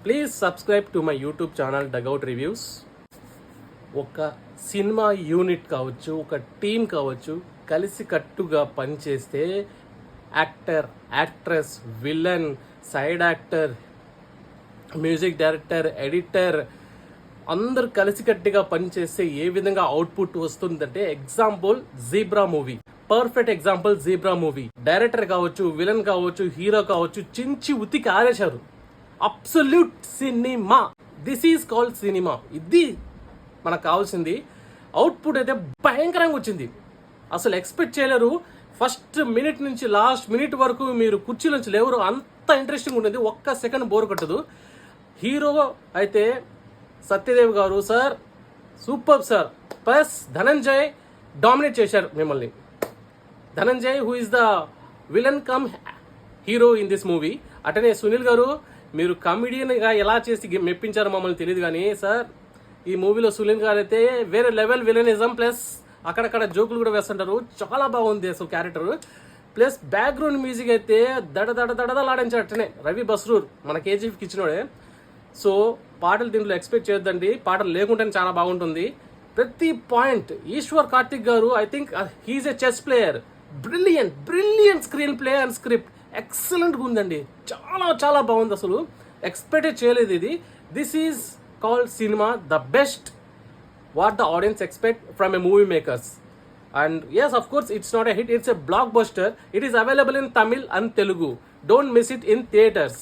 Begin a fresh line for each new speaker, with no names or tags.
Please subscribe to my YouTube channel dugout reviews. ఒక cinema unit కావచ్చు, ఒక team కావచ్చు, కలిసికట్టుగా పనిచేస్తే actor, actress, villain, side actor, music director, editor అందరు కలిసికట్టుగా పనిచేస్తే ఏ విధంగా అవుట్పుట్ వస్తుందంటే example zebra movie, perfect example zebra movie. Director కావచ్చు, విలన్ కావచ్చు, హీరో కావచ్చు, చించి ఉతికి ఆరేశారు. Absolute cinema. This is called cinema. ఇది మనకు కావాల్సింది. అవుట్పుట్ అయితే భయంకరంగా వచ్చింది. అసలు ఎక్స్పెక్ట్ చేయలేరు. ఫస్ట్ మినిట్ నుంచి లాస్ట్ మినిట్ వరకు మీరు కుర్చీ నుంచి లేవరు. అంత ఇంట్రెస్టింగ్ ఉండేది. ఒక్క సెకండ్ బోర్ కొట్టదు. హీరో అయితే Satyadev garu sir, super sir. Plus Dhananjay dominate చేశారు మిమ్మల్ని. Dhananjay who is the villain cum hero in this movie. అటనే సునీల్ గారు, మీరు కమెడియన్గా ఎలా చేసి మెప్పించారో మమ్మల్ని తెలియదు కానీ సార్, ఈ మూవీలో సునీల్ గారు అయితే వేరే లెవెల్ విలనిజం, ప్లస్ అక్కడక్కడ జోకులు కూడా వేస్తుంటారు. చాలా బాగుంది అసలు క్యారెక్టర్. ప్లస్ బ్యాక్గ్రౌండ్ మ్యూజిక్ అయితే దడదలాడించాడు అట్టనే రవి బస్రూర్, మన కేజీఎఫ్కి ఇచ్చినోడే. సో పాటలు దీంట్లో ఎక్స్పెక్ట్ చేయొద్దండి. పాటలు లేకుంటేనే చాలా బాగుంటుంది. ప్రతి పాయింట్ ఈశ్వర్ కార్తిక్ గారు, I think he's a chess player. Brilliant screenplay and script ఎక్సలెంట్గా ఉందండి. చాలా చాలా బాగుంది. అసలు ఎక్స్పెక్ట్ చేయలేదు ఇది. This is called cinema, the best what the audience expect from a movie makers. And yes, of course, it's not a hit, it's a blockbuster. It is available in Tamil and Telugu. Don't miss it in theaters.